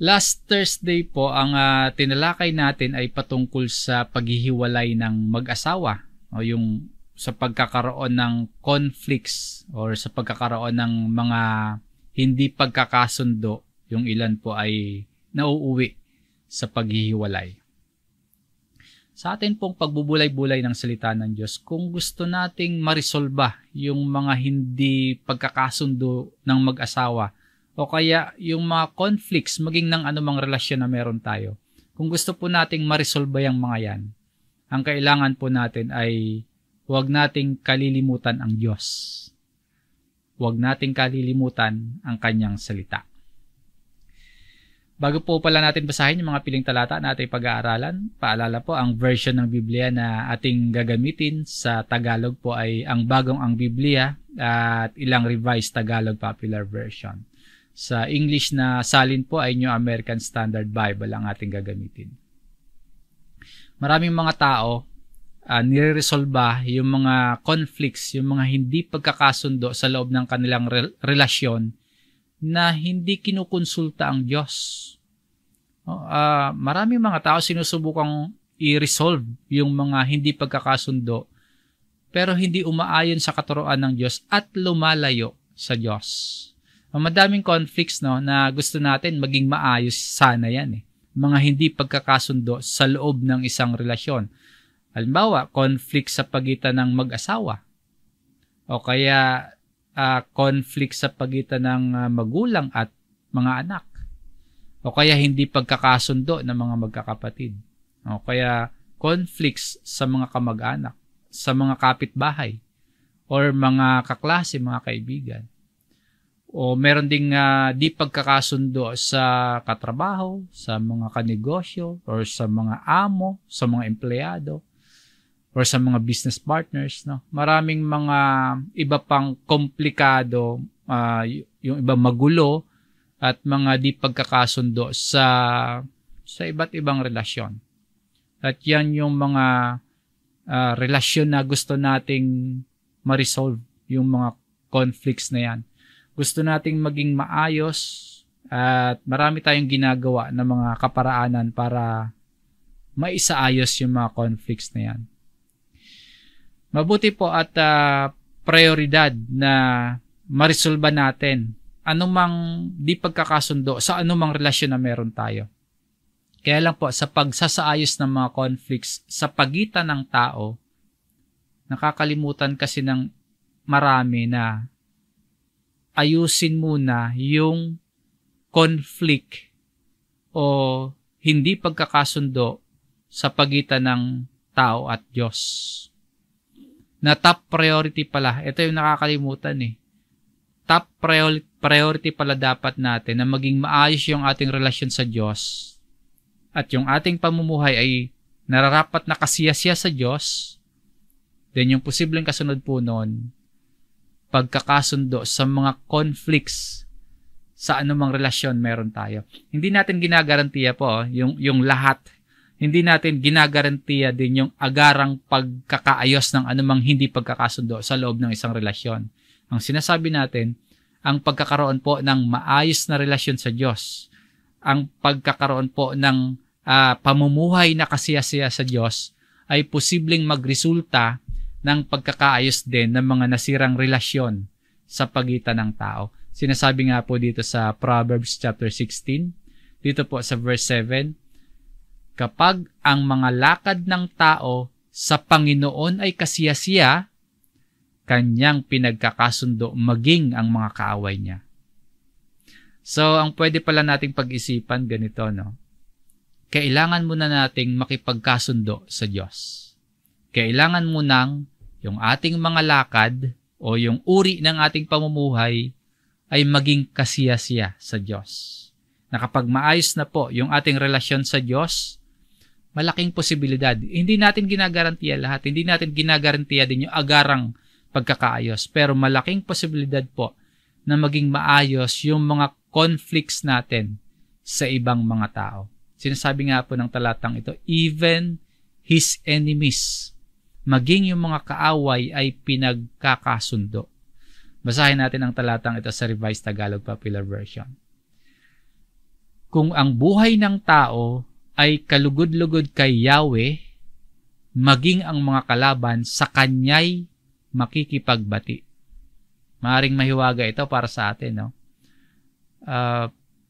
Last Thursday po, ang tinalakay natin ay patungkol sa paghihiwalay ng mag-asawa o yung sa pagkakaroon ng conflicts or sa pagkakaroon ng mga hindi pagkakasundo, yung ilan po ay nauuwi sa paghihiwalay. Sa atin pong pagbubulay-bulay ng salita ng Diyos, kung gusto nating marisolba yung mga hindi pagkakasundo ng mag-asawa o kaya yung mga conflicts maging ng anumang relasyon na meron tayo, kung gusto po nating marisolba yung mga yan, ang kailangan po natin ay huwag nating kalilimutan ang Diyos. Huwag nating kalilimutan ang Kanyang salita. Bago po pala natin basahin yung mga piling talata na ating pag-aaralan, paalala po ang version ng Biblia na ating gagamitin sa Tagalog po ay ang Bagong ang Biblia at ilang Revised Tagalog Popular Version. Sa English na salin po ay New American Standard Bible ang ating gagamitin. Maraming mga tao nire-resolba yung mga conflicts, yung mga hindi pagkakasundo sa loob ng kanilang relasyon na hindi kinukonsulta ang Diyos. Maraming mga tao sinusubukang i-resolve yung mga hindi pagkakasundo pero hindi umaayon sa katuroan ng Diyos at lumalayo sa Diyos. Madaming conflicts na gusto natin maging maayos sana yan. Mga hindi pagkakasundo sa loob ng isang relasyon. Halimbawa, conflict sa pagitan ng mag-asawa o kaya conflict sa pagitan ng magulang at mga anak o kaya hindi pagkakasundo ng mga magkakapatid o kaya conflicts sa mga kamag-anak, sa mga kapitbahay or mga kaklase, mga kaibigan. O meron ding di pagkakasundo sa katrabaho, sa mga kanegosyo or sa mga amo, sa mga empleyado or sa mga business partners, no? Maraming mga iba pang komplikado, yung iba magulo at mga di pagkakasundo sa iba't ibang relasyon. At yan yung mga relasyon na gusto nating ma-resolve, yung mga conflicts na yan. Gusto nating maging maayos at marami tayong ginagawa na mga kaparaanan para maisaayos yung mga conflicts na yan. Mabuti po at prioridad na marisolba natin anumang di pagkakasundo sa anumang relasyon na meron tayo. Kaya lang po sa pagsasaayos ng mga conflicts sa pagitan ng tao, nakakalimutan kasi ng marami na ayusin muna yung conflict o hindi pagkakasundo sa pagitan ng tao at Diyos. Na top priority pala. Ito yung nakakalimutan Top priority pala dapat natin na maging maayos yung ating relasyon sa Diyos at yung ating pamumuhay ay nararapat na kasiyasiya sa Diyos. Then yung posibleng kasunod po nun, pagkakasundo sa mga conflicts sa anumang relasyon meron tayo. Hindi natin ginagarantiya po yung lahat. Hindi natin ginagarantiya din yung agarang pagkakaayos ng anumang hindi pagkakasundo sa loob ng isang relasyon. Ang sinasabi natin, ang pagkakaroon po ng maayos na relasyon sa Diyos, ang pagkakaroon po ng pamumuhay na kasiyasiya sa Diyos ay posibleng magresulta ng pagkakaayos din ng mga nasirang relasyon sa pagitan ng tao. Sinasabi nga po dito sa Proverbs chapter 16, dito po sa verse 7, kapag ang mga lakad ng tao sa Panginoon ay kasiyasiya, kanyang pinagkakasundo maging ang mga kaaway niya. So, ang pwede pala nating pag-isipan ganito, no? Kailangan muna nating makipagkasundo sa Diyos. Kailangan munang yung ating mga lakad o yung uri ng ating pamumuhay ay maging kasiyasiya sa Diyos. Na kapag maayos na po yung ating relasyon sa Diyos, malaking posibilidad. Hindi natin ginagarantiya lahat. Hindi natin ginagarantiya din yung agarang pagkakaayos. Pero malaking posibilidad po na maging maayos yung mga conflicts natin sa ibang mga tao. Sinasabi nga po ng talatang ito, even his enemies, maging yung mga kaaway ay pinagkakasundo. Basahin natin ang talatang ito sa Revised Tagalog Popular Version. Kung ang buhay ng tao ay kalugod-lugod kay Yahweh, maging ang mga kalaban sa Kanya'y makikipagbati. Maaring mahiwaga ito para sa atin, no?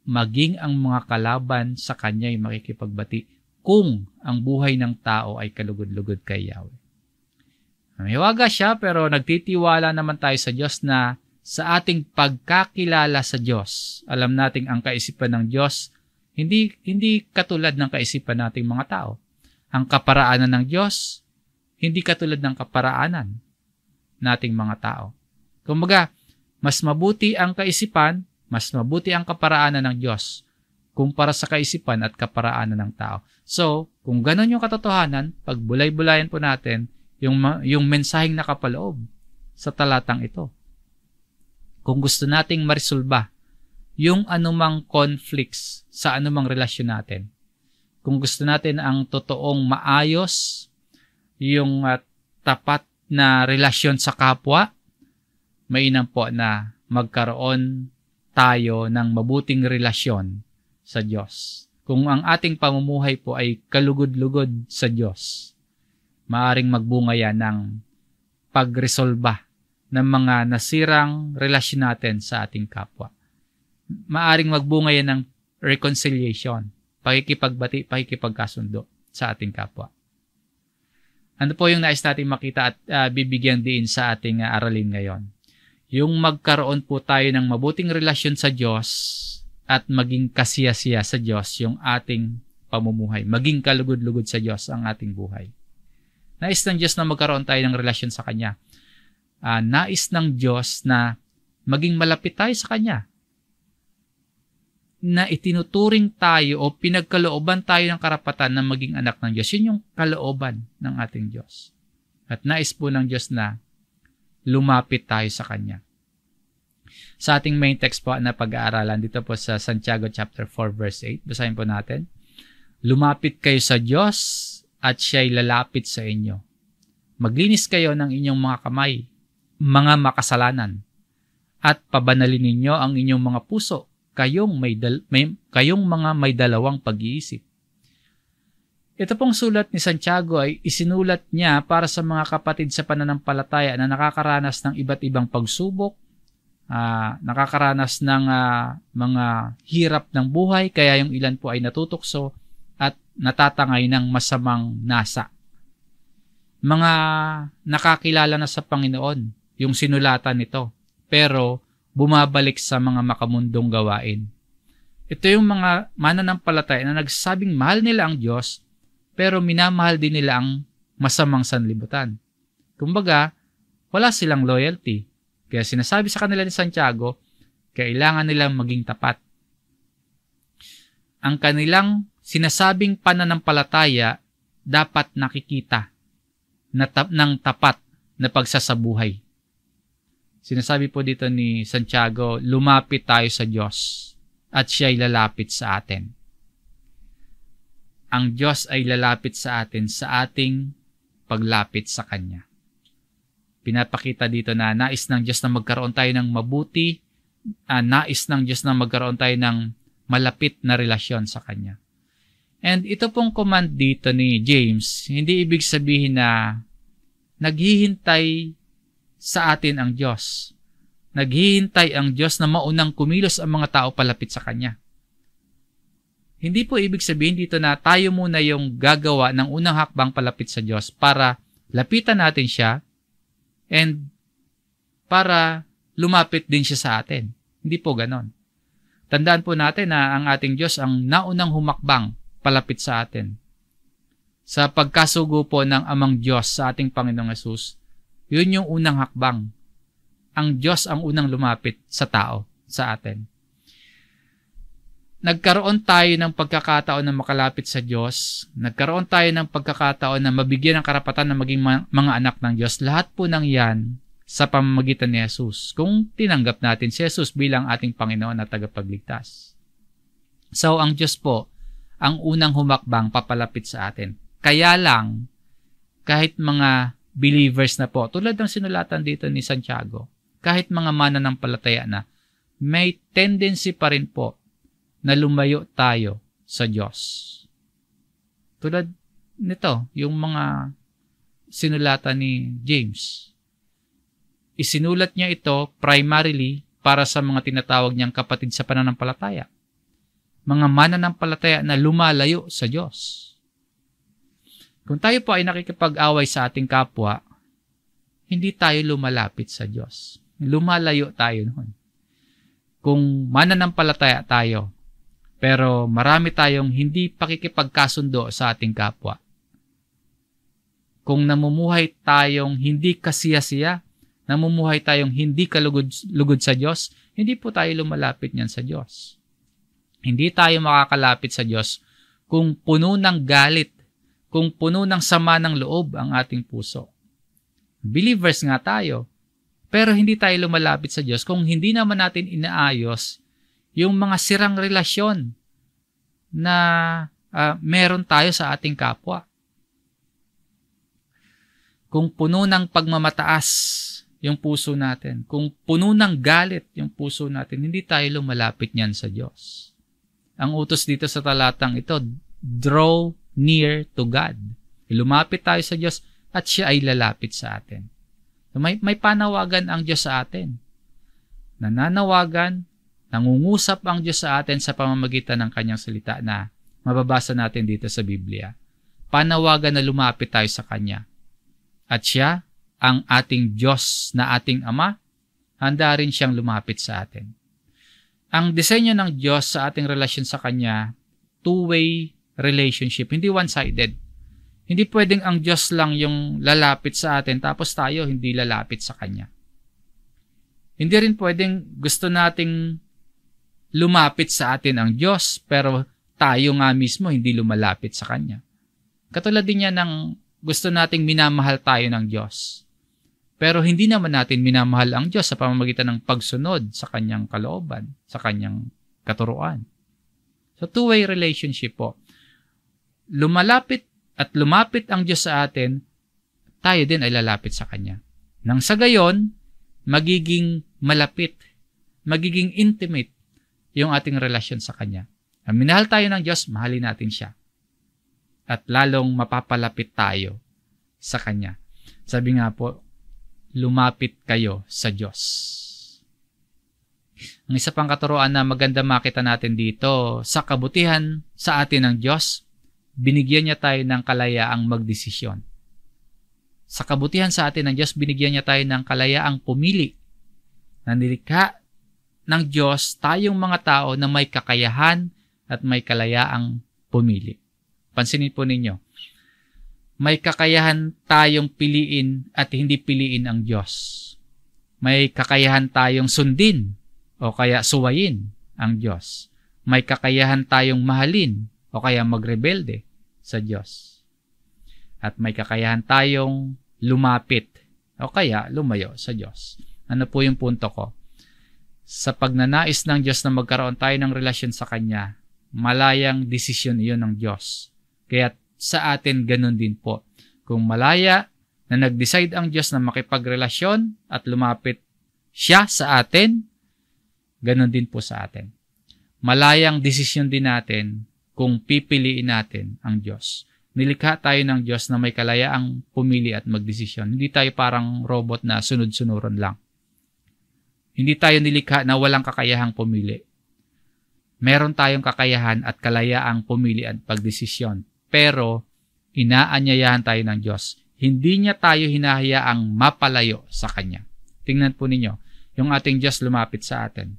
Maging ang mga kalaban sa Kanya'y makikipagbati kung ang buhay ng tao ay kalugod-lugod kay Yahweh. Mahiwaga siya, pero nagtitiwala naman tayo sa Diyos na sa ating pagkakilala sa Diyos, alam nating ang kaisipan ng Diyos hindi katulad ng kaisipan nating mga tao. Ang kaparaanan ng Diyos hindi katulad ng kaparaanan nating mga tao. Kumbaga, mas mabuti ang kaisipan, mas mabuti ang kaparaanan ng Diyos kumpara sa kaisipan at kaparaanan ng tao. So, kung ganon yung katotohanan, pag bulay-bulayan po natin yung mensaheng nakapaloob sa talatang ito. Kung gusto nating marisolba yung anumang conflicts sa anumang relasyon natin, kung gusto natin ang totoong maayos, yung tapat na relasyon sa kapwa, mainam po na magkaroon tayo ng mabuting relasyon sa Diyos. Kung ang ating pamumuhay po ay kalugod-lugod sa Diyos, maaring magbunga yan ng pagresolba ng mga nasirang relasyon natin sa ating kapwa. Maaring magbunga yan ng reconciliation, pakikipagbati, pakikipagkasundo sa ating kapwa. Ano po yung nais natin makita at bibigyan din sa ating aralin ngayon? Yung magkaroon po tayo ng mabuting relasyon sa Diyos at maging kasiyasiya sa Diyos yung ating pamumuhay. Maging kalugod-lugod sa Diyos ang ating buhay. Nais ng Diyos na magkaroon tayo ng relasyon sa Kanya. Nais ng Diyos na maging malapit tayo sa Kanya. Na itinuturing tayo o pinagkalooban tayo ng karapatan na maging anak ng Diyos. Yun yung kalooban ng ating Diyos. At nais po ng Diyos na lumapit tayo sa Kanya. Sa ating main text po na pag-aaralan dito po sa Santiago chapter 4 verse 8, basahin po natin. Lumapit kayo sa Diyos at Siya'y lalapit sa inyo. Maglinis kayo ng inyong mga kamay, mga makasalanan, at pabanalin ninyo ang inyong mga puso, kayong mga may dalawang pag-iisip. Ito pong sulat ni Santiago ay isinulat niya para sa mga kapatid sa pananampalataya na nakakaranas ng iba't ibang pagsubok, nakakaranas ng mga hirap ng buhay, kaya yung ilan po ay natutokso at natatangay ng masamang nasa. Mga nakakilala na sa Panginoon yung sinulatan nito, pero bumabalik sa mga makamundong gawain. Ito yung mga mananampalataya na nagsasabing mahal nila ang Diyos, pero minamahal din nila ang masamang sanlibutan. Kumbaga, wala silang loyalty. Kaya sinasabi sa kanila ni Santiago, kailangan nilang maging tapat. Ang kanilang sinasabing pananampalataya dapat nakikita ng tapat na pagsasabuhay. Sinasabi po dito ni Santiago, lumapit tayo sa Diyos at Siya'y lalapit sa atin. Ang Diyos ay lalapit sa atin sa ating paglapit sa Kanya. Pinapakita dito na nais ng Diyos na magkaroon tayo ng mabuti, nais ng Diyos na magkaroon tayo ng malapit na relasyon sa Kanya. And ito pong command dito ni James, hindi ibig sabihin na naghihintay sa atin ang Diyos. Naghihintay ang Diyos na maunang kumilos ang mga tao palapit sa Kanya. Hindi po ibig sabihin dito na tayo muna yung gagawa ng unang hakbang palapit sa Diyos para lapitan natin siya and para lumapit din siya sa atin. Hindi po ganon. Tandaan po natin na ang ating Diyos ang naunang humakbang palapit sa atin. Sa pagkasugo po ng Amang Diyos sa ating Panginoong Hesus, yun yung unang hakbang. Ang Diyos ang unang lumapit sa tao, sa atin. Nagkaroon tayo ng pagkakataon na makalapit sa Diyos. Nagkaroon tayo ng pagkakataon na mabigyan ng karapatan na maging mga anak ng Diyos. Lahat po ng yan sa pamamagitan ni Jesus. Kung tinanggap natin si Jesus bilang ating Panginoon at tagapagligtas. So, ang Diyos po, ang unang humakbang papalapit sa atin. Kaya lang, kahit mga believers na po, tulad ng sinulatan dito ni Santiago, kahit mga mananampalataya na, may tendency pa rin po na lumayo tayo sa Diyos. Tulad nito, yung mga sinulatan ni James. Isinulat niya ito primarily para sa mga tinatawag niyang kapatid sa pananampalataya. Mga mananampalataya na lumalayo sa Diyos. Kung tayo po ay nakikipag-away sa ating kapwa, hindi tayo lumalapit sa Diyos. Lumalayo tayo noon. Kung mananampalataya tayo, pero marami tayong hindi pakikipagkasundo sa ating kapwa. Kung namumuhay tayong hindi kasiyasiya, namumuhay tayong hindi kalugod sa Diyos, hindi po tayo lumalapit niyan sa Diyos. Hindi tayo makakalapit sa Diyos kung puno ng galit, kung puno ng sama ng loob ang ating puso. Believers nga tayo, pero hindi tayo lumalapit sa Diyos kung hindi naman natin inaayos yung mga sirang relasyon na meron tayo sa ating kapwa. Kung puno ng pagmamataas yung puso natin, kung puno ng galit yung puso natin, hindi tayo lumalapit niyan sa Diyos. Ang utos dito sa talatang ito, draw near to God. Lumapit tayo sa Diyos at siya ay lalapit sa atin. May panawagan ang Diyos sa atin. Nananawagan, nangungusap ang Diyos sa atin sa pamamagitan ng kanyang salita na mababasa natin dito sa Biblia. Panawagan na lumapit tayo sa Kanya. At siya, ang ating Diyos na ating Ama, handa rin siyang lumapit sa atin. Ang disenyo ng Diyos sa ating relasyon sa Kanya, two-way relationship, hindi one-sided. Hindi pwedeng ang Diyos lang yung lalapit sa atin tapos tayo hindi lalapit sa Kanya. Hindi rin pwedeng gusto nating lumapit sa atin ang Diyos pero tayo nga mismo hindi lumalapit sa Kanya. Katulad din yan ng gusto nating minamahal tayo ng Diyos. Pero hindi naman natin minamahal ang Diyos sa pamamagitan ng pagsunod sa Kanyang kalooban, sa Kanyang katuruan. So two-way relationship po. Lumapit ang Diyos sa atin, tayo din ay lalapit sa Kanya. Nang sa gayon, magiging malapit, magiging intimate yung ating relasyon sa Kanya. Ang minahal tayo ng Diyos, mahalin natin siya. At lalong mapapalapit tayo sa Kanya. Sabi nga po, lumapit kayo sa Diyos. Ang isa pang katuruan na maganda makita natin dito, sa kabutihan sa atin ng Diyos, binigyan niya tayo ng kalayaang magdesisyon. Sa kabutihan sa atin ng Diyos, binigyan niya tayo ng kalayaang pumili. Nilikha ng Diyos tayong mga tao na may kakayahan at may kalayaang pumili. Pansinin po ninyo, may kakayahan tayong piliin at hindi piliin ang Diyos. May kakayahan tayong sundin o kaya suwayin ang Diyos. May kakayahan tayong mahalin o kaya magrebelde sa Diyos. At may kakayahan tayong lumapit o kaya lumayo sa Diyos. Ano po yung punto ko? Sa pagnanais ng Diyos na magkaroon tayo ng relasyon sa Kanya, malayang desisyon iyon ng Diyos. Kaya sa atin ganun din po. Kung malaya na nag-decide ang Diyos na makipagrelasyon at lumapit siya sa atin, ganun din po sa atin. Malayang desisyon din natin kung pipiliin natin ang Diyos. Nilikha tayo ng Diyos na may kalayaang pumili at magdesisyon. Hindi tayo parang robot na sunod-sunuran lang. Hindi tayo nilikha na walang kakayahang pumili. Meron tayong kakayahan at kalayaang pumili at pagdesisyon. Pero, inaanyayahan tayo ng Diyos. Hindi niya tayo hinahayaang mapalayo sa Kanya. Tingnan po ninyo, yung ating Diyos lumapit sa atin.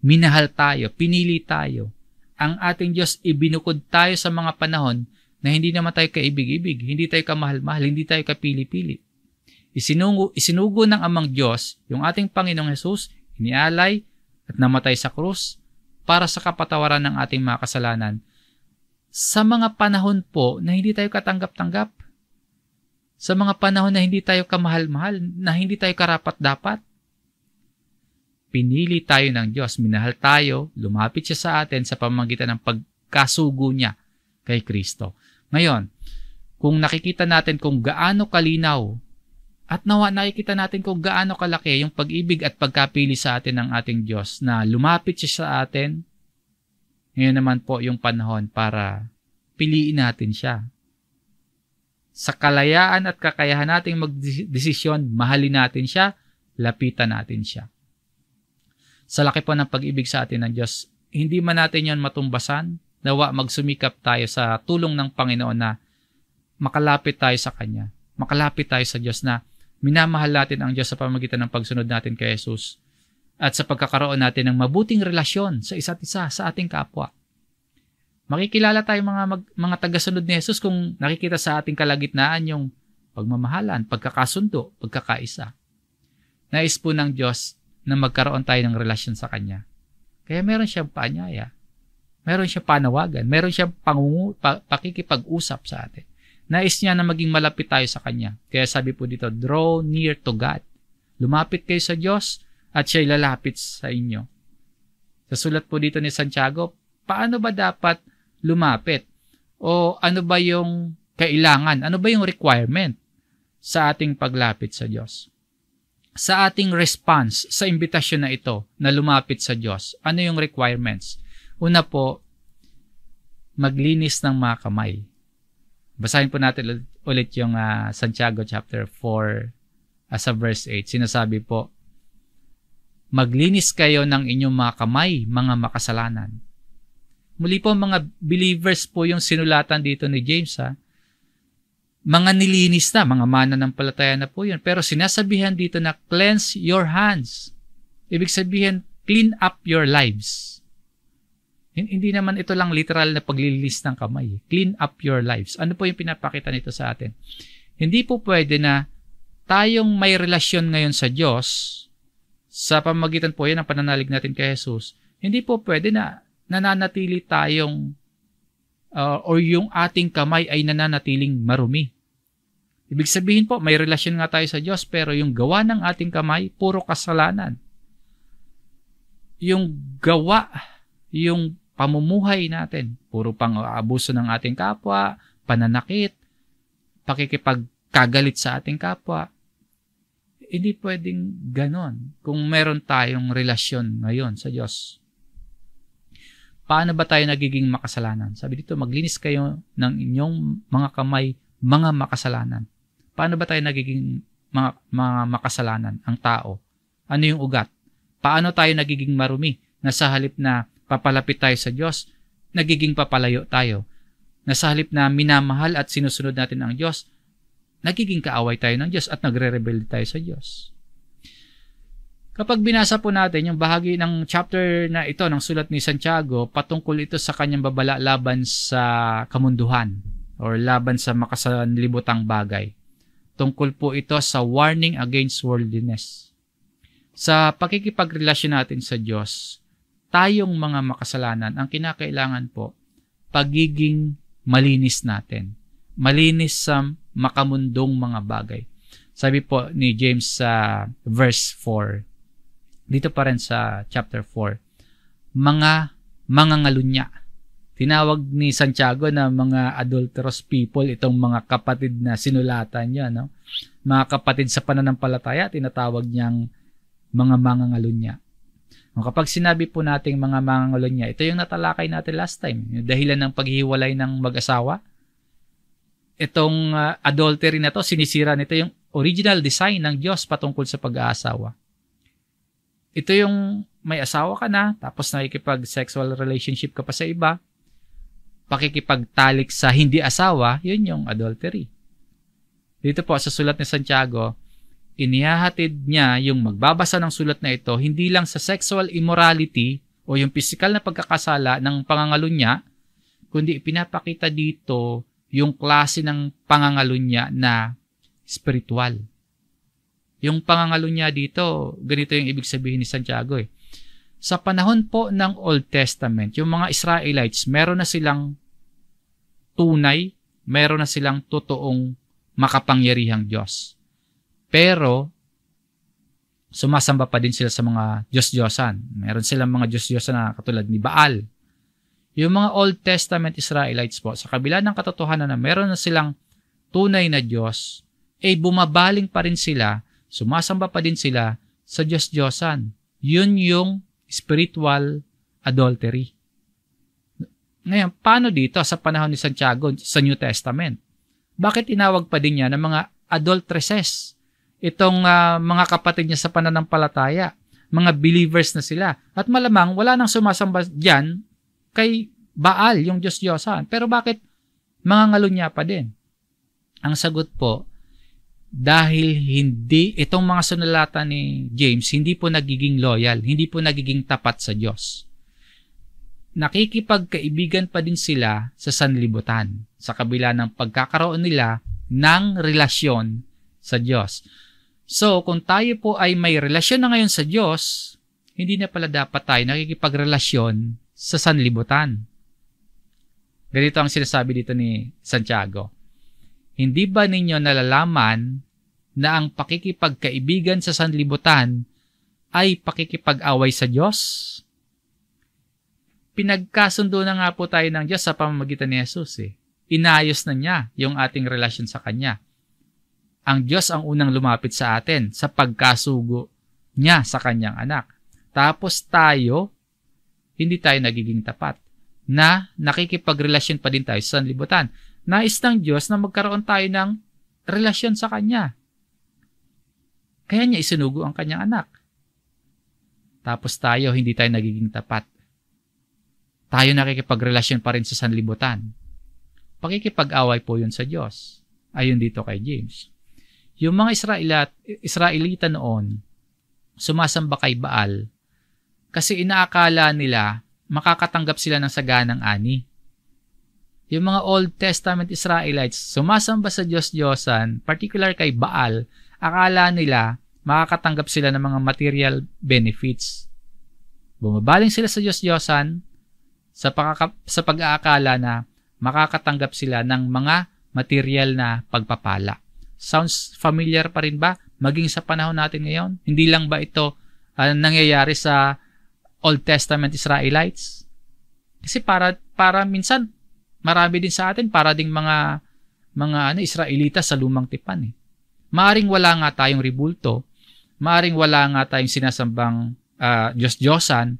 Minahal tayo, pinili tayo. Ang ating Diyos ibinukod tayo sa mga panahon na hindi naman tayo kaibig-ibig, hindi tayo kamahal-mahal, hindi tayo kapili-pili. Isinugo ng Amang Diyos, yung ating Panginoong Hesus, inialay at namatay sa krus para sa kapatawaran ng ating mga kasalanan sa mga panahon po na hindi tayo katanggap-tanggap, sa mga panahon na hindi tayo kamahal-mahal, na hindi tayo karapat-dapat. Pinili tayo ng Diyos, minahal tayo, lumapit siya sa atin sa pamamagitan ng pagkasugo niya kay Kristo. Ngayon, kung nakikita natin kung gaano kalinaw at nakikita natin kung gaano kalaki yung pag-ibig at pagkapili sa atin ng ating Diyos na lumapit siya sa atin Ngayon naman po yung panahon para piliin natin siya. Sa kalayaan at kakayahan nating magdesisyon, mahalin natin siya, lapitan natin siya. Sa laki po ng pag-ibig sa atin ng Diyos, hindi man natin yon matumbasan, nawa magsumikap tayo sa tulong ng Panginoon na makalapit tayo sa Kanya. Makalapit tayo sa Diyos na minamahal natin ang Diyos sa pamamagitan ng pagsunod natin kay Jesus at sa pagkakaroon natin ng mabuting relasyon sa isa't isa, sa ating kapwa. Makikilala tayo mga tagasunod ni Jesus kung nakikita sa ating kalagitnaan yung pagmamahalan, pagkakasundo, pagkakaisa. Nais po ng Diyos na magkaroon tayo ng relasyon sa Kanya. Kaya meron siyang paanyaya, meron siyang panawagan, meron siyang pakikipag-usap sa atin. Nais niya na maging malapit tayo sa Kanya. Kaya sabi po dito, draw near to God. Lumapit kayo sa Diyos at siya'y lalapit sa inyo. Sa sulat po dito ni Santiago, paano ba dapat lumapit? O ano ba yung kailangan? Ano ba yung requirement sa ating paglapit sa Diyos? Sa ating response sa imbitasyon na ito na lumapit sa Diyos, ano yung requirements? Una po, maglinis ng mga kamay. Basahin po natin ulit yung Santiago chapter 4 sa verse 8. Sinasabi po, maglinis kayo ng inyong mga kamay, mga makasalanan. Muli po mga believers po yung sinulatan dito ni James Mga nilinis na, mga mananampalataya na po yun. Pero sinasabihan dito na cleanse your hands. Ibig sabihin, clean up your lives. Hindi naman ito lang literal na paglilinis ng kamay. Clean up your lives. Ano po yung pinapakita nito sa atin? Hindi po pwede na tayong may relasyon ngayon sa Diyos, sa pamamagitan po yan ng pananalig natin kay Jesus, hindi po pwede na nananatili tayong or yung ating kamay ay nananatiling marumi. Ibig sabihin po, may relasyon nga tayo sa Diyos, pero yung gawa ng ating kamay, puro kasalanan. Yung gawa, yung pamumuhay natin, puro pang-abuso ng ating kapwa, pananakit, pakikipagkagalit sa ating kapwa. Hindi pwedeng ganon kung meron tayong relasyon ngayon sa Diyos. Paano ba tayo nagiging makasalanan? Sabi dito, maglinis kayo ng inyong mga kamay, mga makasalanan. Paano ba tayo nagiging mga makasalanan, ang tao? Ano yung ugat? Paano tayo nagiging marumi? Na sa halip na papalapit tayo sa Diyos, nagiging papalayo tayo. Na sa halip na minamahal at sinusunod natin ang Diyos, nagiging kaaway tayo ng Diyos at nagre-rebelde tayo sa Diyos. Kapag binasa po natin yung bahagi ng chapter na ito ng sulat ni Santiago, patungkol ito sa kanyang babala laban sa kamunduhan or laban sa makasanlibutang bagay. Tungkol po ito sa warning against worldliness. Sa pakikipagrelasyon natin sa Diyos, tayong mga makasalanan, ang kinakailangan po, pagiging malinis natin. Malinis sa makamundong mga bagay. Sabi po ni James sa verse 4, dito pa rin sa chapter 4, mga mangangalunya. Tinawag ni Santiago na mga adulterous people itong mga kapatid na sinulatan niya, no? Mga kapatid sa pananampalataya, tinatawag niyang mga mangangalunya. Kapag sinabi po nating mga mangangalunya, ito yung natalakay natin last time, yung dahilan ng paghihiwalay ng mag-asawa. Itong adultery na to, sinisira nito yung original design ng Diyos patungkol sa pag-aasawa. Ito yung may asawa ka na, tapos nakikipag-sexual relationship ka pa sa iba, pakikipagtalik sa hindi asawa, yun yung adultery. Dito po sa sulat ni Santiago, inihahatid niya yung magbabasa ng sulat na ito, hindi lang sa sexual immorality o yung physical na pagkakasala ng pangangalunya, kundi pinapakita dito yung klase ng pangangalunya na spiritual. Yung pangangalunya dito, ganito yung ibig sabihin ni Santiago Sa panahon po ng Old Testament, yung mga Israelites, meron na silang tunay, meron na silang totoong makapangyarihang Diyos. Pero, sumasamba pa din sila sa mga Diyos-Diyosan. Meron silang mga Diyos-Diyosan na katulad ni Baal. Yung mga Old Testament Israelites po, sa kabila ng katotohanan na meron na silang tunay na Diyos, bumabaling pa rin sila, sumasamba pa din sila sa Diyos-Diyosan. Yun yung spiritual adultery. Ngayon, paano dito sa panahon ni Santiago sa New Testament? Bakit tinawag pa din niya ng mga adulteresses? Itong mga kapatid niya sa pananampalataya, mga believers na sila. At malamang wala nang sumasamba diyan kay Baal, yung Diyos-Diyosan. Pero bakit mga ngalunya pa din? Ang sagot po, dahil hindi, itong mga sunalatan ni James, hindi po nagiging loyal, hindi po nagiging tapat sa Diyos. Nakikipagkaibigan pa din sila sa sanlibutan, sa kabila ng pagkakaroon nila ng relasyon sa Diyos. So, kung tayo po ay may relasyon na ngayon sa Diyos, hindi na pala dapat tayo nakikipagrelasyon sa sanlibutan. Ganito ang sinasabi dito ni Santiago. Hindi ba ninyo nalalaman na ang pakikipagkaibigan sa sanlibutan ay pakikipag-away sa Diyos? Pinagkasundo na nga po tayo ng Diyos sa pamamagitan ni Jesus. Inayos na niya yung ating relasyon sa Kanya. Ang Diyos ang unang lumapit sa atin sa pagkasugo niya sa Kanyang anak. Tapos tayo, hindi tayo nagiging tapat na nakikipagrelasyon pa din tayo sa sanlibutan. Nais ng Diyos na magkaroon tayo ng relasyon sa Kanya. Kaya niya isinugo ang Kanyang anak. Tapos tayo, hindi tayo nagiging tapat. Tayo nakikipagrelasyon pa rin sa sanlibutan. Pakikipag-away po yun sa Diyos. Ayon dito kay James. Yung mga Israelita noon, sumasamba kay Baal kasi inaakala nila makakatanggap sila ng saganang ani. Yung mga Old Testament Israelites, sumasamba sa Diyos-Diyosan, particular kay Baal, akala nila makakatanggap sila ng mga material benefits. Bumabaling sila sa Diyos-Diyosan sa pag-aakala na makakatanggap sila ng mga material na pagpapala. Sounds familiar pa rin ba? Maging sa panahon natin ngayon? Hindi lang ba ito nangyayari sa Old Testament Israelites? Kasi para minsan marami din sa atin para ding mga Israelita sa lumang tipan eh. Maaring wala nga tayong ribulto, maaring wala nga tayong sinasambang Diyos-Diyosan,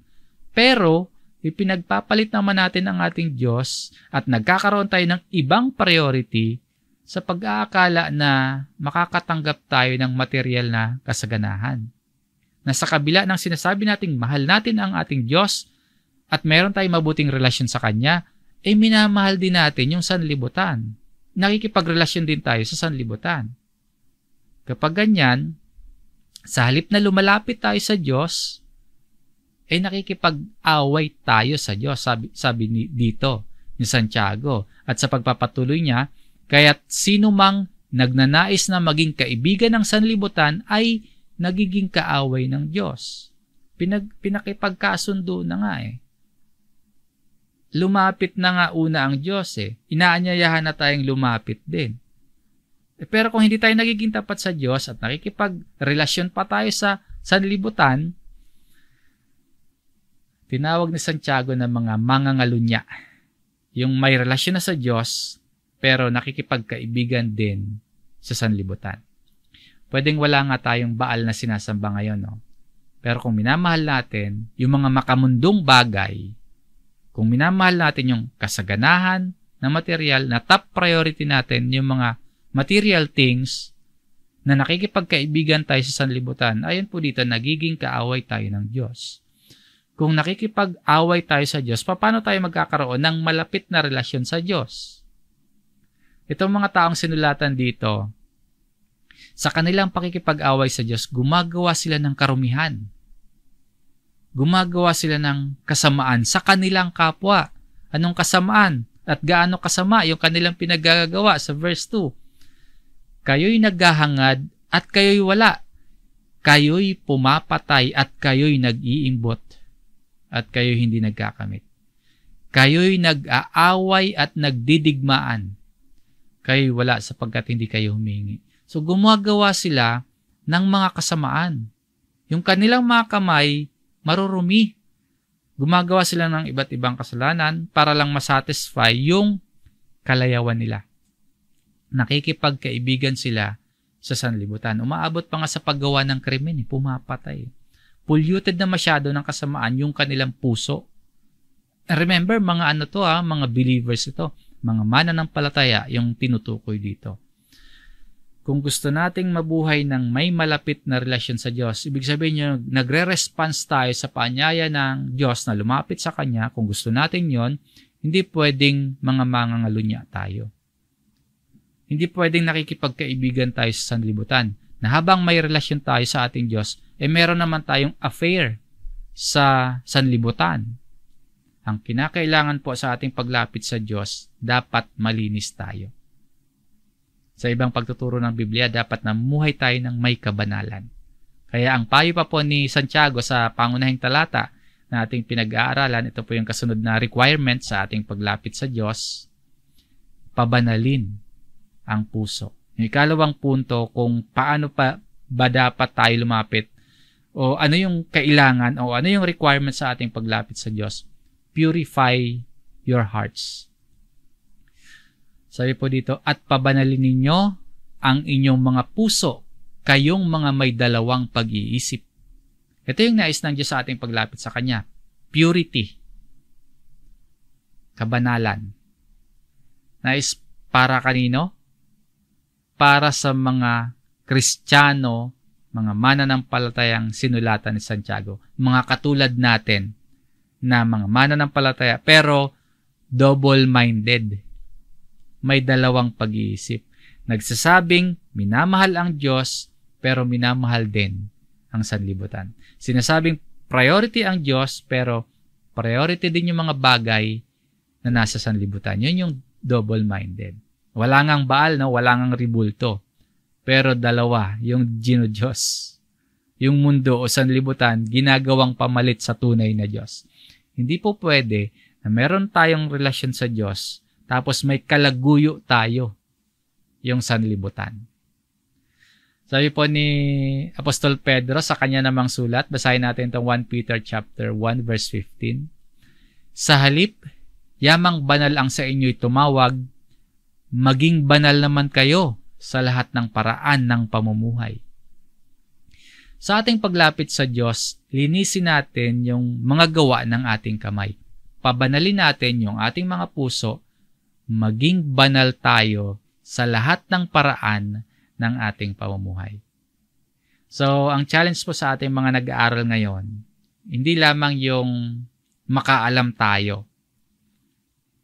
pero ipinagpapalit naman natin ang ating Diyos at nagkakaroon tayo ng ibang priority sa pag-aakala na makakatanggap tayo ng material na kasaganahan. Na sa kabila ng sinasabi nating mahal natin ang ating Diyos at meron tayong mabuting relasyon sa Kanya, minamahal din natin yung sanlibutan. Nakikipagrelasyon din tayo sa sanlibutan. Kapag ganyan, sa halip na lumalapit tayo sa Diyos, nakikipag-away tayo sa Diyos, sabi dito ni Santiago. At sa pagpapatuloy niya, kaya't sino mang nagnanais na maging kaibigan ng sanlibutan ay nagiging kaaway ng Diyos. Pinakipagkasundo na nga Lumapit na nga una ang Diyos Inaanyayahan na tayong lumapit din. Pero kung hindi tayo nagiging tapat sa Diyos at nakikipagrelasyon pa tayo sa sanlibutan, tinawag ni Santiago na mga mangangalunya. Yung may relasyon na sa Diyos, pero nakikipagkaibigan din sa sanlibutan. Pwedeng wala nga tayong Baal na sinasamba ngayon, no? Pero kung minamahal natin yung mga makamundong bagay, kung minamahal natin yung kasaganahan na material, na top priority natin yung mga material things na nakikipagkaibigan tayo sa sanlibutan, ayon po dito, nagiging kaaway tayo ng Diyos. Kung nakikipag-away tayo sa Diyos, paano tayo magkakaroon ng malapit na relasyon sa Diyos? Itong mga taong sinulatan dito, sa kanilang pakikipag-away sa Diyos, gumagawa sila ng karumihan. Gumagawa sila ng kasamaan sa kanilang kapwa. Anong kasamaan? At gaano kasama yung kanilang pinagagawa sa verse 2? Kayo'y naghahangad at kayo'y wala. Kayo'y pumapatay at kayo'y nag-iimbot. At kayo'y hindi nagkakamit. Kayo'y nag-aaway at nagdidigmaan. Kayo'y wala sapagkat hindi kayo humingi. So gumagawa sila ng mga kasamaan. Yung kanilang mga kamay, marurumi. Gumagawa sila ng iba't ibang kasalanan para lang masatisfy yung kalayawan nila. Nakikipagkaibigan sila sa sanlibutan. Umaabot pa nga sa paggawa ng krimen, pumapatay. Polluted na masyado ng kasamaan yung kanilang puso. Remember, mga ano to mga believers ito, mga mananampalataya yung tinutukoy dito. Kung gusto nating mabuhay ng may malapit na relasyon sa Diyos, ibig sabihin nyo, nagre-response tayo sa paanyaya ng Diyos na lumapit sa Kanya. Kung gusto natin yon, hindi pwedeng mga mangangalunya tayo. Hindi pwedeng nakikipagkaibigan tayo sa sanlibutan. Na habang may relasyon tayo sa ating Diyos, meron naman tayong affair sa sanlibutan. Ang kinakailangan po sa ating paglapit sa Diyos, dapat malinis tayo. Sa ibang pagtuturo ng Biblia, dapat namuhay tayo ng may kabanalan. Kaya ang payo pa po ni Santiago sa pangunahing talata na ating pinag-aaralan, ito po yung kasunod na requirement sa ating paglapit sa Diyos, pabanalin ang puso. Yung ikalawang punto, kung paano pa ba dapat tayo lumapit o ano yung kailangan o ano yung requirement sa ating paglapit sa Diyos, purify your hearts. Sabi po dito, at pabanalin ninyo ang inyong mga puso, kayong mga may dalawang pag-iisip. Ito yung nais ng Diyos sa ating paglapit sa Kanya. Purity. Kabanalan. Nais para kanino? Para sa mga Kristiyano, mga mananampalatayang sinulatan ni Santiago. Mga katulad natin na mga mananampalataya, pero double-minded. May dalawang pag-iisip. Nagsasabing minamahal ang Diyos, pero minamahal din ang sanlibutan. Sinasabing priority ang Diyos, pero priority din yung mga bagay na nasa sanlibutan. Yun yung double-minded. Wala ngang Baal, no? Wala ngang ribulto. Pero dalawa, yung Diyos. Yung mundo o sanlibutan, ginagawang pamalit sa tunay na Diyos. Hindi po pwede na meron tayong relasyon sa Diyos, tapos may kalaguyo tayo, yung sanlibutan. Sabi po ni Apostol Pedro sa kanya namang sulat, basahin natin itong 1 Peter chapter 1 verse 15. Sa halip, yamang banal ang sa inyo'y tumawag, maging banal naman kayo sa lahat ng paraan ng pamumuhay. Sa ating paglapit sa Diyos, linisin natin yung mga gawa ng ating kamay. Pabanalin natin yung ating mga puso, maging banal tayo sa lahat ng paraan ng ating pamumuhay. So, ang challenge po sa ating mga nag-aaral ngayon, hindi lamang yung makaalam tayo,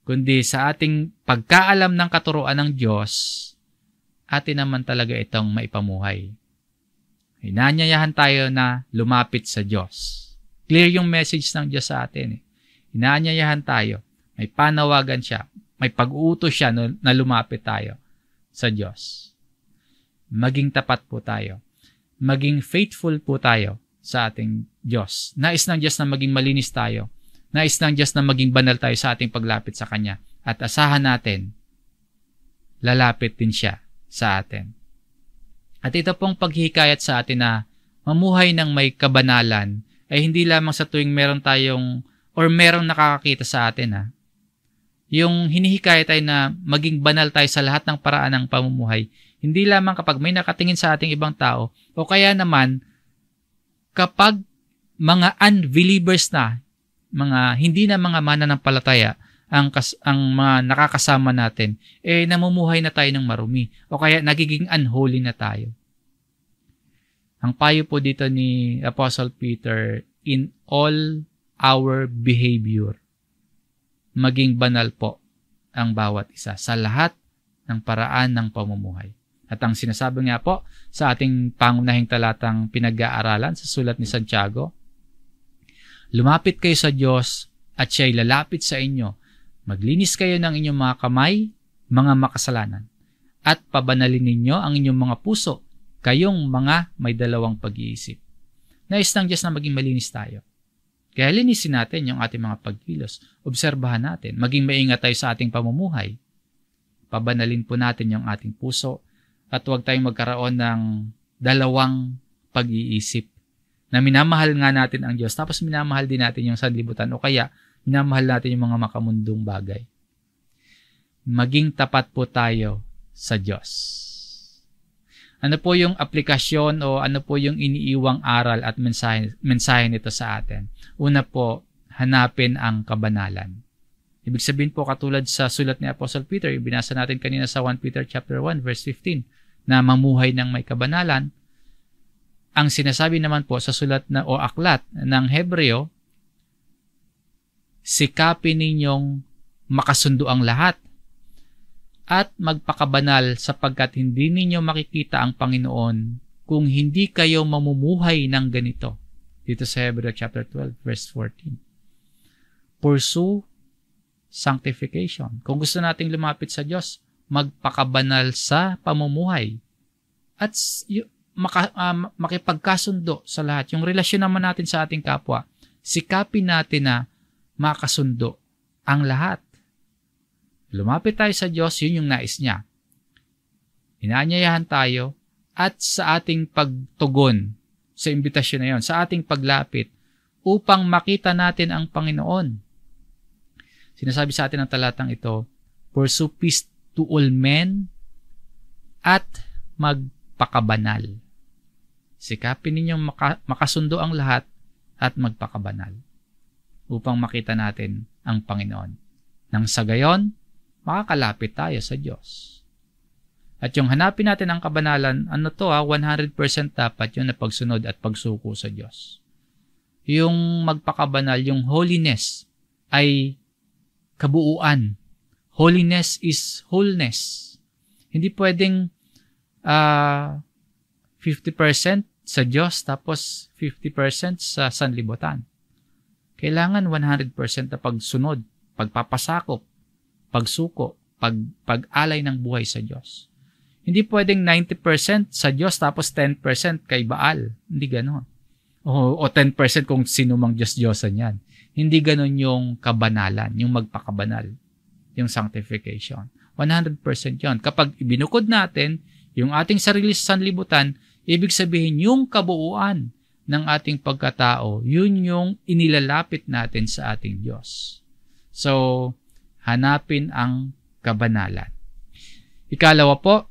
kundi sa ating pagkaalam ng katuruan ng Diyos, atin naman talaga itong maipamuhay. Inaanyayahan tayo na lumapit sa Diyos. Clear yung message ng Diyos sa atin. Inaanyayahan tayo. May panawagan siya. May pag-uutos siya na lumapit tayo sa Diyos. Maging tapat po tayo. Maging faithful po tayo sa ating Diyos. Nais ng Diyos na maging malinis tayo. Nais ng Diyos na maging banal tayo sa ating paglapit sa Kanya. At asahan natin, lalapit din siya sa atin. At ito pong paghihikayat sa atin na mamuhay ng may kabanalan ay hindi lamang sa tuwing meron tayong or merong nakakakita sa atin. Yung hinihikayat tayo na maging banal tayo sa lahat ng paraan ng pamumuhay, hindi lamang kapag may nakatingin sa ating ibang tao o kaya naman kapag mga unbelievers na, mga hindi na mga mananampalataya ang mga nakakasama natin, namumuhay na tayo ng marumi o kaya nagiging unholy na tayo. Ang payo po dito ni Apostle Peter, in all our behavior, maging banal po ang bawat isa sa lahat ng paraan ng pamumuhay. At ang sinasabi nga po sa ating pangunahing talatang pinag-aaralan sa sulat ni Santiago, lumapit kayo sa Diyos at siya'y lalapit sa inyo. Maglinis kayo ng inyong mga kamay, mga makasalanan, at pabanalin ninyo ang inyong mga puso, kayong mga may dalawang pag-iisip. Nais ng Diyos na maging malinis tayo. Kaya linisin natin yung ating mga pagkilos. Obserbahan natin. Maging maingat tayo sa ating pamumuhay. Pabanalin po natin yung ating puso at huwag tayong magkaroon ng dalawang pag-iisip na minamahal nga natin ang Diyos tapos minamahal din natin yung sanlibutan o kaya minamahal natin yung mga makamundong bagay. Maging tapat po tayo sa Diyos. Ano po yung aplikasyon o ano po yung iniiwang aral at mensahe nito sa atin? Una po, hanapin ang kabanalan. Ibig sabihin po, katulad sa sulat ni Apostle Peter, ibinasa natin kanina sa 1 Peter chapter 1 verse 15, na mamuhay ng may kabanalan. Ang sinasabi naman po sa sulat na o aklat ng Hebreo, sikapin ninyong makasundo ang lahat at magpakabanal sapagkat hindi ninyo makikita ang Panginoon kung hindi kayo mamumuhay ng ganito. Dito sa Hebreo chapter 12 verse 14. Pursue sanctification. Kung gusto nating lumapit sa Diyos, magpakabanal sa pamumuhay at makipagkasundo sa lahat. Yung relasyon naman natin sa ating kapwa, sikapin natin na makasundo ang lahat. Lumapit tayo sa Diyos, yun yung nais niya. Inaanyayahan tayo at sa ating pagtugon sa imbitasyon na yun, sa ating paglapit upang makita natin ang Panginoon. Sinasabi sa atin ng talatang ito, pursue peace to all men at magpakabanal. Sikapin ninyong makasundo ang lahat at magpakabanal upang makita natin ang Panginoon. Nang sa gayon, makakalapit tayo sa Diyos. At yung hanapin natin ang kabanalan, 100% dapat yun na pagsunod at pagsuko sa Diyos. Yung magpakabanal, yung holiness ay kabuuan. Holiness is wholeness. Hindi pwedeng 50% sa Diyos tapos 50% sa sanlibutan. Kailangan 100% na pagsunod, pagpapasakop, pagsuko, pag-alay ng buhay sa Diyos. Hindi pwedeng 90% sa Diyos tapos 10% kay Baal. Hindi gano'n. O 10% kung sino mang Diyos-Diyosan yan. Hindi ganon yung kabanalan, yung magpakabanal, yung sanctification. 100% yon. Kapag ibinukod natin yung ating sarili sa sanlibutan, ibig sabihin yung kabuuan ng ating pagkatao, yun yung inilalapit natin sa ating Diyos. So, hanapin ang kabanalan. Ikalawa po,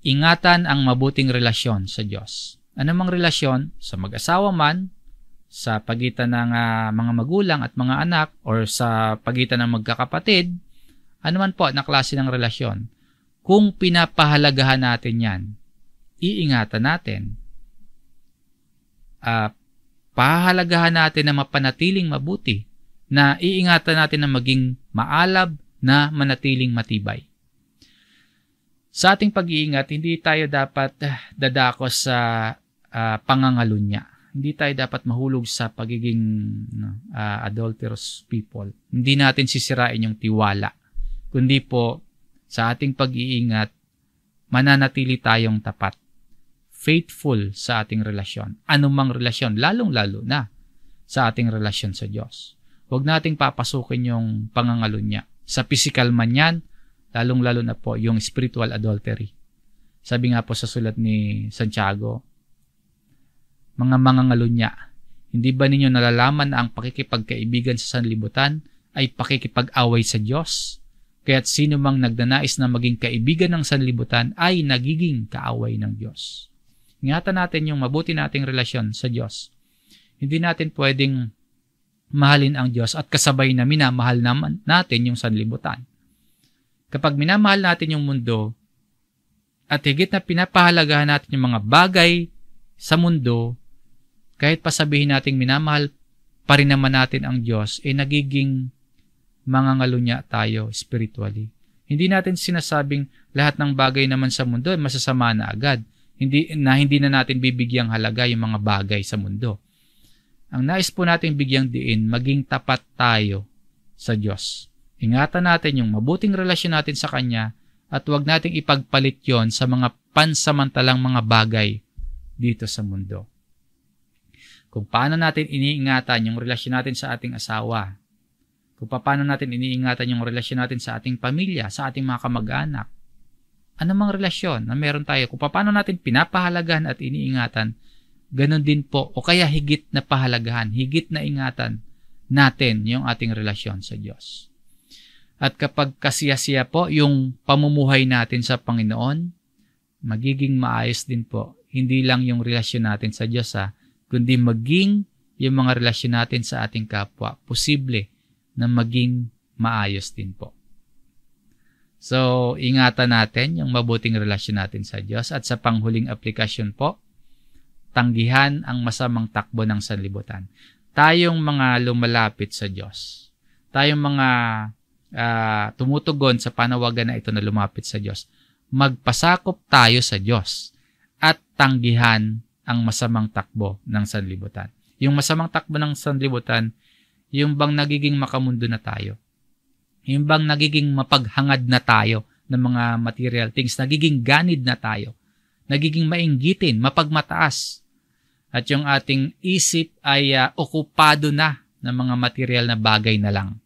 ingatan ang mabuting relasyon sa Diyos. Anumang relasyon, sa mag-asawa man, sa pagitan ng mga magulang at mga anak, or sa pagitan ng magkakapatid, anuman po na klase ng relasyon, kung pinapahalagahan natin yan, iingatan natin. Pahalagahan natin na mapanatiling mabuti, na iingatan natin na maging maalab, na manatiling matibay. Sa ating pag-iingat, hindi tayo dapat dadako sa pangangalunya. Hindi tayo dapat mahulog sa pagiging adulterous people. Hindi natin sisirain yung tiwala. Kundi po, sa ating pag-iingat, mananatili tayong tapat. Faithful sa ating relasyon. Anumang relasyon, lalong-lalo na sa ating relasyon sa Diyos. Huwag nating papasukin yung pangangalunya. Sa physical man yan, lalong-lalo na po yung spiritual adultery. Sabi nga po sa sulat ni Santiago, mga mangangalunya, hindi ba ninyo nalalaman na ang pakikipagkaibigan sa sanlibutan ay pakikipag-away sa Diyos? Kaya't sino mang nagnanais na maging kaibigan ng sanlibutan ay nagiging kaaway ng Diyos. Ingatan natin yung mabuti nating relasyon sa Diyos. Hindi natin pwedeng mahalin ang Diyos at kasabay na minamahal naman natin yung sanlibutan. Kapag minamahal natin yung mundo at higit na pinapahalagahan natin yung mga bagay sa mundo, kahit pa sabihin natin minamahal pa rin naman natin ang Diyos, nagiging mangangalunya tayo spiritually. Hindi natin sinasabing lahat ng bagay naman sa mundo ay masasama na agad. Hindi na natin bibigyang halaga yung mga bagay sa mundo. Ang nais po natin bigyang diin, maging tapat tayo sa Diyos. Ingatan natin yung mabuting relasyon natin sa Kanya at huwag nating ipagpalit yon sa mga pansamantalang mga bagay dito sa mundo. Kung paano natin iniingatan yung relasyon natin sa ating asawa, kung paano natin iniingatan yung relasyon natin sa ating pamilya, sa ating mga kamag-anak, anumang relasyon na meron tayo, kung paano natin pinapahalagahan at iniingatan, ganun din po, o kaya higit na pahalagahan, higit na ingatan natin yung ating relasyon sa Diyos. At kapag kasiyasiya po yung pamumuhay natin sa Panginoon, magiging maayos din po, hindi lang yung relasyon natin sa Diyos, kundi maging yung mga relasyon natin sa ating kapwa, posible na maging maayos din po. So, ingatan natin yung mabuting relasyon natin sa Diyos. At sa panghuling aplikasyon po, tanggihan ang masamang takbo ng sanlibutan. Tayong mga lumalapit sa Diyos, tayong mga tumutugon sa panawagan na ito na lumapit sa Diyos, magpasakop tayo sa Diyos at tanggihan ang masamang takbo ng sanlibutan. Yung masamang takbo ng sanlibutan, yung bang nagiging makamundo na tayo. Yung bang nagiging mapaghangad na tayo ng mga material things, nagiging ganid na tayo, nagiging mainggitin, mapagmataas. At yung ating isip ay okupado na ng mga material na bagay na lang.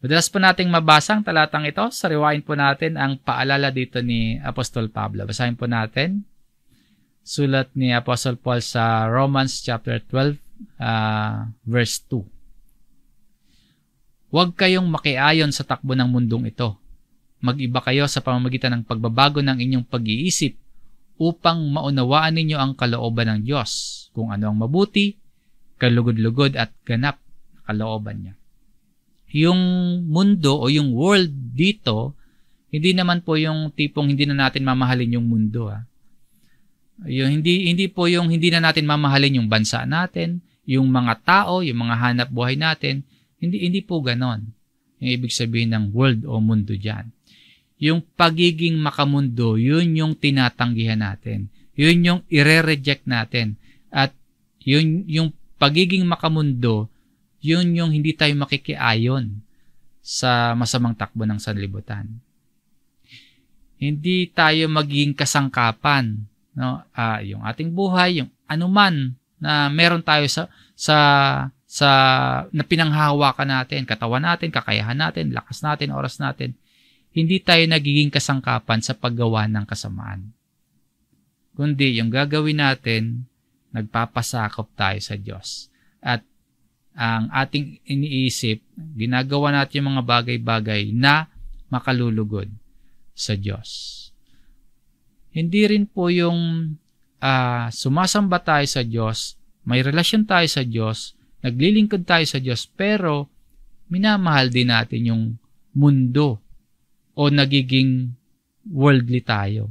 Madalas po nating mabasa ang talatang ito. Sariwain po natin ang paalala dito ni Apostol Pablo. Basahin po natin. Sulat ni Apostle Paul sa Romans chapter 12, verse 2. Huwag kayong makiayon sa takbo ng mundong ito. Mag-iba kayo sa pamamagitan ng pagbabago ng inyong pag-iisip upang maunawaan ninyo ang kalooban ng Diyos, kung ano ang mabuti, kalugod-lugod at ganap na kalooban niya. Yung mundo o yung world dito, hindi naman po yung tipong hindi na natin mamahalin yung mundo. Hindi po yung hindi na natin mamahalin yung bansa natin, yung mga tao, yung mga hanap buhay natin. Hindi po ganon yung ibig sabihin ng world o mundo dyan. Yung pagiging makamundo, yun yung tinatanggihan natin. Yun yung ire-reject natin. At yung pagiging makamundo, yun yung hindi tayo makikiayon sa masamang takbo ng sanlibutan. Hindi tayo magiging kasangkapan, no? Yung ating buhay, yung anuman na meron tayo sa na pinanghahawakan natin, katawan natin, kakayahan natin, lakas natin, oras natin, hindi tayo nagiging kasangkapan sa paggawa ng kasamaan. Kundi yung gagawin natin, nagpapasakop tayo sa Diyos. At ang ating iniisip, ginagawa natin yung mga bagay-bagay na makalulugod sa Diyos. Hindi rin po yung sumasamba tayo sa Diyos, may relasyon tayo sa Diyos, naglilingkod tayo sa Diyos, pero minamahal din natin yung mundo o nagiging worldly tayo.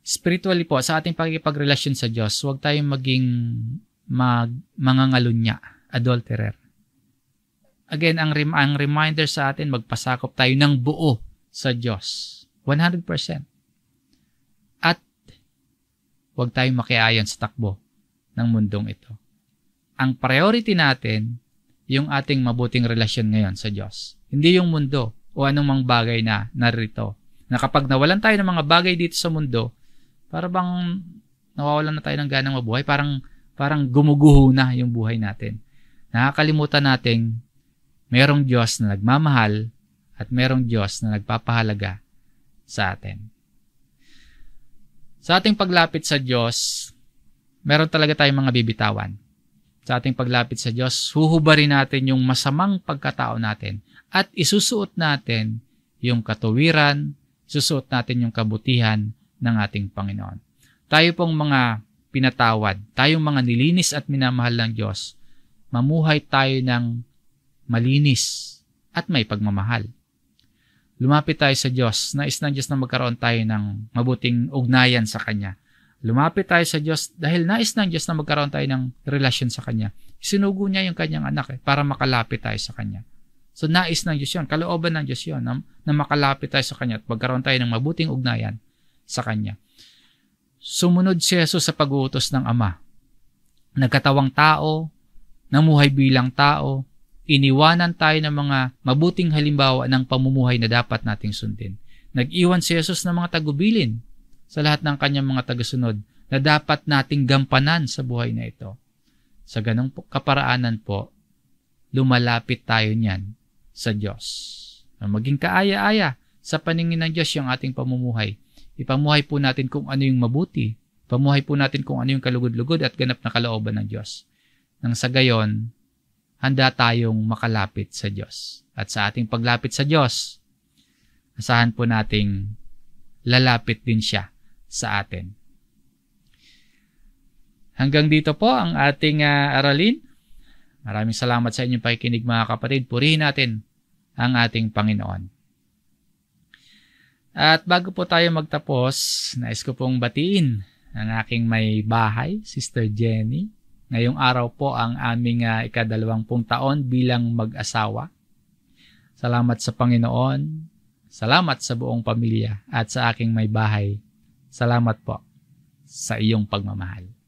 Spiritually po, sa ating pakikipagrelasyon sa Diyos, huwag tayong maging mangangalunya, adulterer. Again, ang reminder sa atin, magpasakop tayo ng buo sa Diyos. 100%. At huwag tayong makiayon sa takbo ng mundong ito. Ang priority natin, yung ating mabuting relasyon ngayon sa Diyos. Hindi yung mundo o anumang bagay na narito. Na kapag nawalan tayo ng mga bagay dito sa mundo, para bang nawawalan na tayo ng ganang mabuhay, parang gumuguho na yung buhay natin. Nakakalimutan nating merong Diyos na nagmamahal at merong Diyos na nagpapahalaga sa atin. Sa ating paglapit sa Diyos, meron talaga tayong mga bibitawan. Sa ating paglapit sa Diyos, huhubarin natin yung masamang pagkatao natin at isusuot natin yung katuwiran, isusuot natin yung kabutihan ng ating Panginoon. Tayo pong mga pinatawad, tayong mga nilinis at minamahal ng Diyos, mamuhay tayo ng malinis at may pagmamahal. Lumapit tayo sa Diyos, nais ng Diyos na magkaroon tayo ng mabuting ugnayan sa Kanya. Lumapit tayo sa Diyos dahil nais ng Diyos na magkaroon tayo ng relasyon sa Kanya. Sinugo niya yung Kanyang anak para makalapit tayo sa Kanya. So nais ng Diyos yun, kalooban ng Diyos yun, na makalapit tayo sa Kanya at magkaroon tayo ng mabuting ugnayan sa Kanya. Sumunod si Jesus sa pag-uutos ng Ama. Nagkatawang tao, namuhay bilang tao, iniwanan tayo ng mga mabuting halimbawa ng pamumuhay na dapat nating sundin. Nag-iwan si Jesus ng mga tagubilin sa lahat ng kanyang mga tagasunod na dapat nating gampanan sa buhay na ito. Sa ganong kaparaanan po, lumalapit tayo niyan sa Diyos. Maging kaaya-aya sa paningin ng Diyos yung ating pamumuhay. Ipamuhay po natin kung ano yung mabuti. Pamuhay po natin kung ano yung kalugod-lugod at ganap na kalooban ng Diyos. Nang sa gayon, handa tayong makalapit sa Diyos. At sa ating paglapit sa Diyos, asahan po nating lalapit din siya sa atin. Hanggang dito po ang ating aralin. Maraming salamat sa inyong pakikinig mga kapatid. Purihin natin ang ating Panginoon. At bago po tayo magtapos, nais ko pong batiin ang aking may bahay, Sister Jenny. Ngayong araw po ang aming 20 taon bilang mag-asawa. Salamat sa Panginoon. Salamat sa buong pamilya at sa aking may bahay. Salamat po sa iyong pagmamahal.